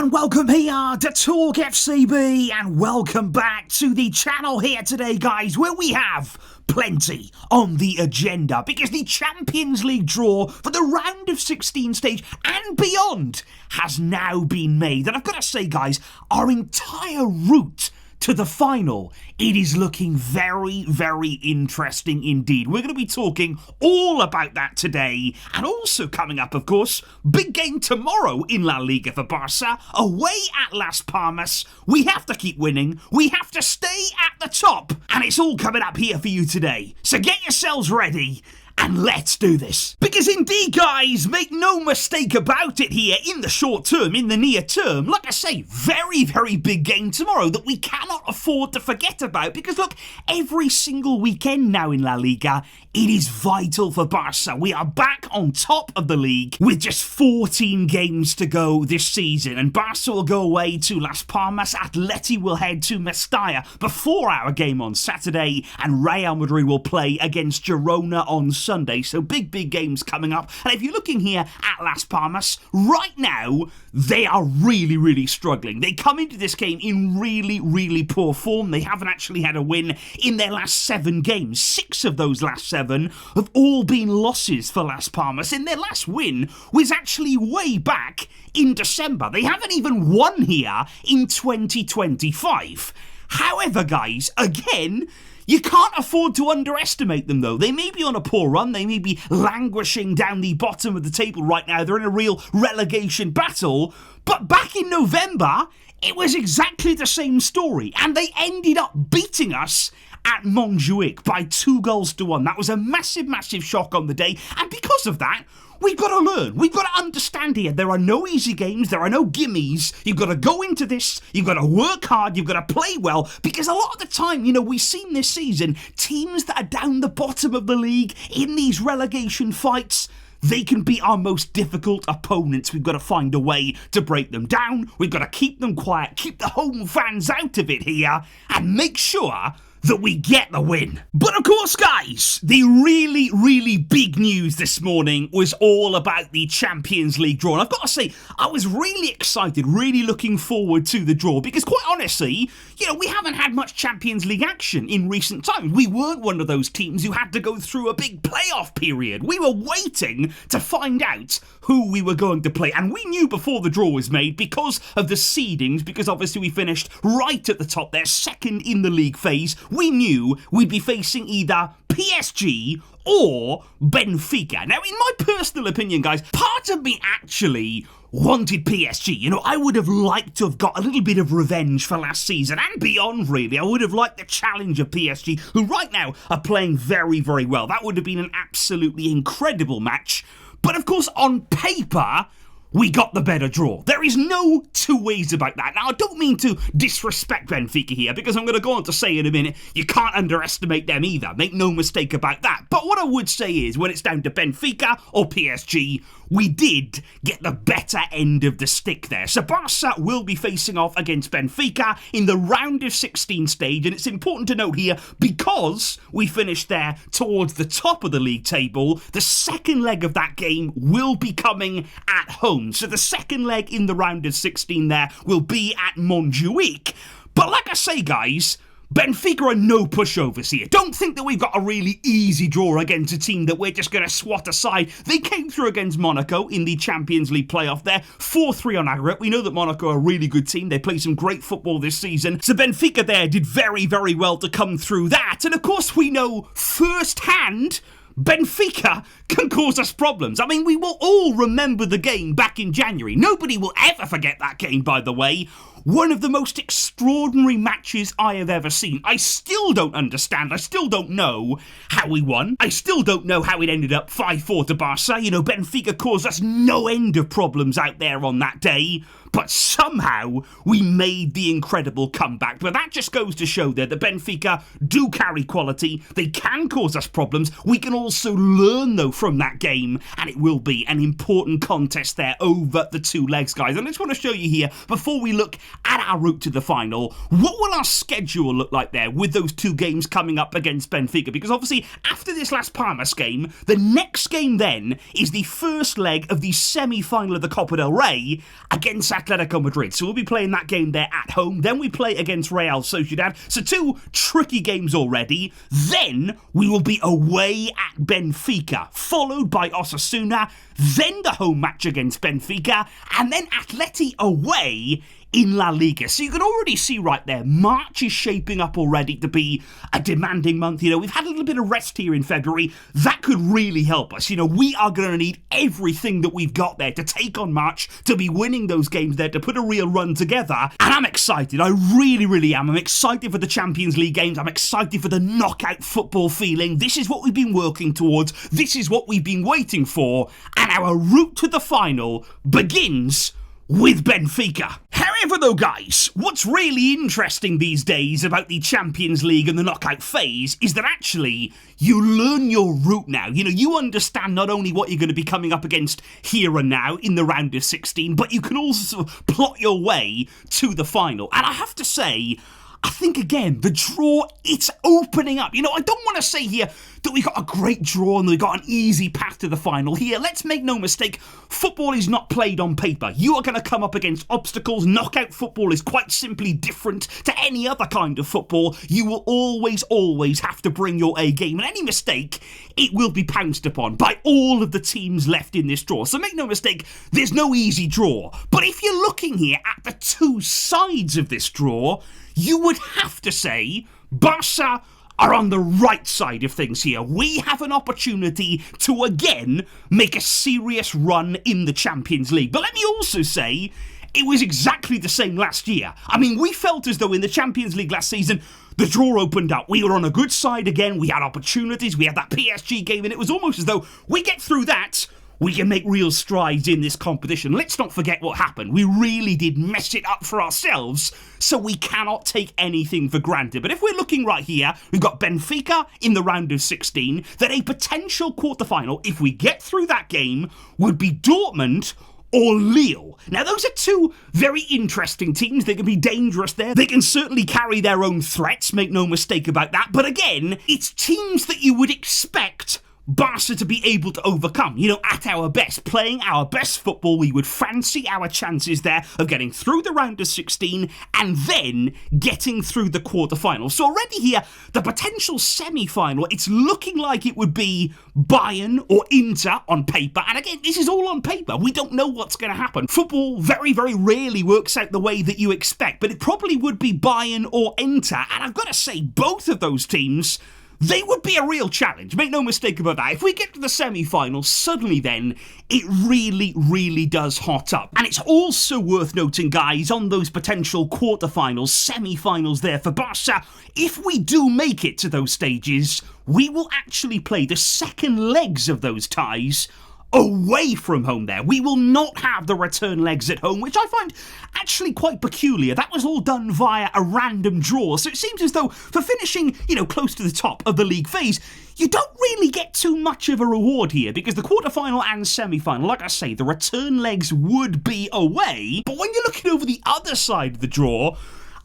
And welcome here to TalkFCB, and welcome back to the channel here today, guys, where we have plenty on the agenda, because the Champions League draw for the round of 16 stage and beyond has now been made. And I've got to say, guys, our entire route to the final, it is looking very, very interesting indeed. We're going to be talking all about that today, and also coming up, of course, big game tomorrow in La Liga for Barca, away at Las Palmas. We have to keep winning, we have to stay at the top, and it's all coming up here for you today. So get yourselves ready, and let's do this. Because indeed, guys, make no mistake about it here, in the short term, in the near term, like I say, very, very big game tomorrow that we cannot afford to forget about. Because look, every single weekend now in La Liga, it is vital for Barca. We are back on top of the league with just 14 games to go this season. And Barca will go away to Las Palmas, Atletico will head to Mestalla before our game on Saturday, and Real Madrid will play against Girona on Sunday. So big games coming up. And if you're looking here at Las Palmas, right now, they are really struggling. They come into this game in really poor form. They haven't actually had a win in their last 7 games. 6 of those last 7 have all been losses for Las Palmas. And their last win was actually way back in December. They haven't even won here in 2025. However, guys, again, you can't afford to underestimate them, though. They may be on a poor run. They may be languishing down the bottom of the table right now. They're in a real relegation battle. But back in November, it was exactly the same story. And they ended up beating us at Montjuic by 2-1. That was a massive shock on the day. And because of that, we've got to learn. We've got to understand here. There are no easy games. There are no gimmies. You've got to go into this. You've got to work hard. You've got to play well. Because a lot of the time, we've seen this season, teams that are down the bottom of the league in these relegation fights, they can be our most difficult opponents. We've got to find a way to break them down. We've got to keep them quiet, keep the home fans out of it here, and make sure that we get the win. But of course, guys, the really big news this morning was all about the Champions League draw. And I've got to say, I was really excited, really looking forward to the draw, because quite honestly, we haven't had much Champions League action in recent times. We weren't one of those teams who had to go through a big playoff period. We were waiting to find out who we were going to play. And we knew before the draw was made, because of the seedings, because obviously we finished right at the top there, second in the league phase, we knew we'd be facing either PSG or Benfica. Now, in my personal opinion, guys, part of me actually wanted PSG. I would have liked to have got a little bit of revenge for last season and beyond, really. I would have liked the challenge of PSG, who right now are playing very well. That would have been an absolutely incredible match. But of course, on paper, we got the better draw. There is no two ways about that. Now, I don't mean to disrespect Benfica here, because I'm going to go on to say in a minute, you can't underestimate them either. Make no mistake about that. But what I would say is, when it's down to Benfica or PSG, we did get the better end of the stick there. So Barca will be facing off against Benfica in the round of 16 stage, and it's important to note here, because we finished there towards the top of the league table, the second leg of that game will be coming at home. So the second leg in the round of 16 there will be at Montjuic. But like I say, guys, Benfica are no pushovers here. Don't think that we've got a really easy draw against a team that we're just going to swat aside. They came through against Monaco in the Champions League playoff there, 4-3 on aggregate. We know that Monaco are a really good team. They play some great football this season. So Benfica there did very well to come through that. And of course, we know firsthand Benfica can cause us problems. I mean, we will all remember the game back in January. Nobody will ever forget that game, by the way. One of the most extraordinary matches I have ever seen. I still don't understand. I still don't know how we won. I still don't know how it ended up 5-4 to Barca. Benfica caused us no end of problems out there on that day. But somehow we made the incredible comeback. But that just goes to show there that Benfica do carry quality. They can cause us problems. We can also learn, though, from that game. And it will be an important contest there over the 2 legs, guys. And I just want to show you here, before we look at our route to the final. What will our schedule look like there with those two games coming up against Benfica? Because obviously, after this Las Palmas game, the next game then is the first leg of the semi-final of the Copa del Rey against Atletico Madrid. So we'll be playing that game there at home. Then we play against Real Sociedad. So two tricky games already. Then we will be away at Benfica, followed by Osasuna, then the home match against Benfica, and then Atleti away in La Liga. So you can already see right there, March is shaping up already to be a demanding month. You know, we've had a little bit of rest here in February. That could really help us. You know, we are going to need everything that we've got there to take on March, to be winning those games there, to put a real run together. And I'm excited. I really, really am. I'm excited for the Champions League games. I'm excited for the knockout football feeling. This is what we've been working towards. This is what we've been waiting for. And our route to the final begins with Benfica. However though, guys, what's really interesting these days about the Champions League and the knockout phase is that actually you learn your route now. You know, you understand not only what you're going to be coming up against here and now in the round of 16, but you can also sort of plot your way to the final. And I have to say, I think, again, the draw, it's opening up. You know, I don't want to say here that we got a great draw and we got an easy path to the final here. Let's make no mistake, football is not played on paper. You are going to come up against obstacles. Knockout football is quite simply different to any other kind of football. You will always have to bring your A game. And any mistake, it will be pounced upon by all of the teams left in this draw. So make no mistake, there's no easy draw. But if you're looking here at the two sides of this draw, you would have to say Barca are on the right side of things here. We have an opportunity to again make a serious run in the Champions League. But let me also say, it was exactly the same last year. I mean, we felt as though in the Champions League last season, the draw opened up. We were on a good side again. We had opportunities. We had that PSG game, and it was almost as though we get through that, we can make real strides in this competition. Let's not forget what happened. We really did mess it up for ourselves, so we cannot take anything for granted. But if we're looking right here, we've got Benfica in the round of 16, then a potential quarterfinal, if we get through that game, would be Dortmund or Lille. Now, those are two very interesting teams. They can be dangerous there. They can certainly carry their own threats, make no mistake about that. But again, it's teams that you would expect Barca to be able to overcome. You know, at our best, playing our best football, we would fancy our chances there of getting through the round of 16 and then getting through the quarterfinals. So already here, the potential semi-final, it's looking like it would be Bayern or Inter on paper. And again, this is all on paper. We don't know what's going to happen. Football very, very rarely works out the way that you expect, but it probably would be Bayern or Inter. And I've got to say, both of those teams, they would be a real challenge, make no mistake about that. If we get to the semi-final, suddenly then, it really, really does hot up. And it's also worth noting, guys, on those potential quarterfinals, semi-finals there for Barca, if we do make it to those stages, we will actually play the second legs of those ties away from home there. We will not have the return legs at home, which I find actually quite peculiar. That was all done via a random draw, so it seems as though for finishing, you know, close to the top of the league phase, you don't really get too much of a reward here, because the quarterfinal and semi-final, like I say, the return legs would be away, but when you're looking over the other side of the draw,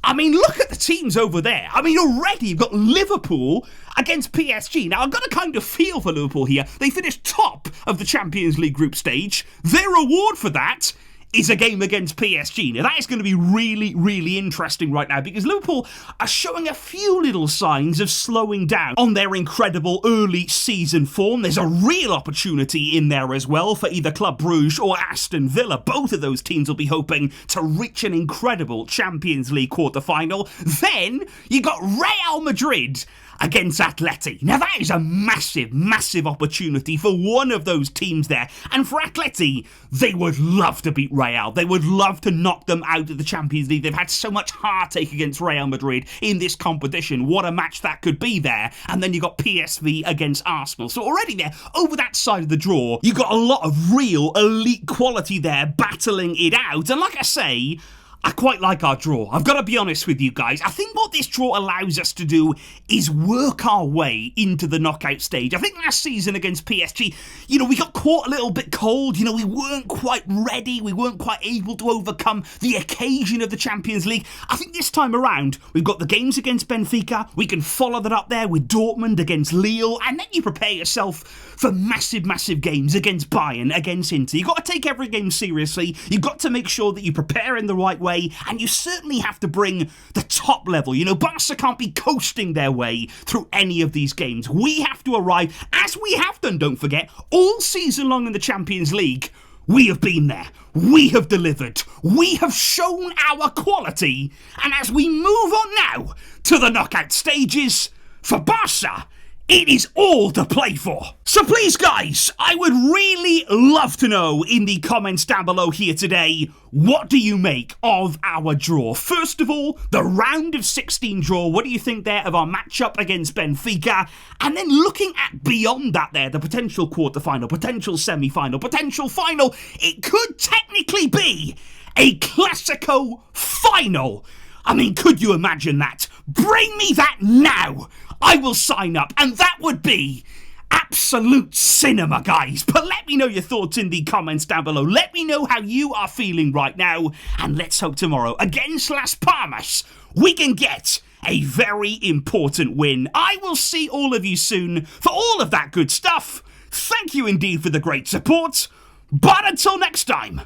I mean, look at the teams over there. I mean, already you've got Liverpool against PSG. Now, I've got a kind of feel for Liverpool here. They finished top of the Champions League group stage. Their reward for that is a game against PSG. Now, that is going to be really, really interesting right now, because Liverpool are showing a few little signs of slowing down on their incredible early season form. There's a real opportunity in there as well for either Club Brugge or Aston Villa. Both of those teams will be hoping to reach an incredible Champions League quarter-final. Then you got Real Madrid against Atleti. Now that is a massive, massive opportunity for one of those teams there. And for Atleti, they would love to beat Real. They would love to knock them out of the Champions League. They've had so much heartache against Real Madrid in this competition. What a match that could be there. And then you got PSV against Arsenal. So already there, over that side of the draw, you got a lot of real elite quality there battling it out. And like I say, I quite like our draw. I've got to be honest with you guys. I think what this draw allows us to do is work our way into the knockout stage. I think last season against PSG, we got caught a little bit cold. We weren't quite ready. We weren't quite able to overcome the occasion of the Champions League. I think this time around, we've got the games against Benfica. We can follow that up there with Dortmund against Lille. And then you prepare yourself for massive, massive games against Bayern, against Inter. You've got to take every game seriously. You've got to make sure that you prepare in the right way. And you certainly have to bring the top level. Barca can't be coasting their way through any of these games. We have to arrive, as we have done, don't forget, all season long in the Champions League. We have been there. We have delivered. We have shown our quality. And as we move on now to the knockout stages, for Barca, it is all to play for. So please, guys, I would really love to know in the comments down below here today, what do you make of our draw? First of all, the round of 16 draw. What do you think there of our matchup against Benfica? And then looking at beyond that there, the potential quarterfinal, potential semi-final, potential final. It could technically be a Clasico final. I mean, could you imagine that? Bring me that now. I will sign up, and that would be absolute cinema, guys. But let me know your thoughts in the comments down below. Let me know how you are feeling right now, and let's hope tomorrow against Las Palmas we can get a very important win. I will see all of you soon for all of that good stuff. Thank you indeed for the great support. But until next time,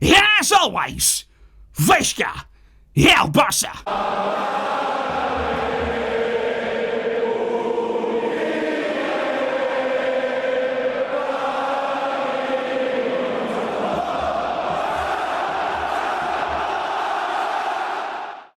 as always, Visca, Real Barça.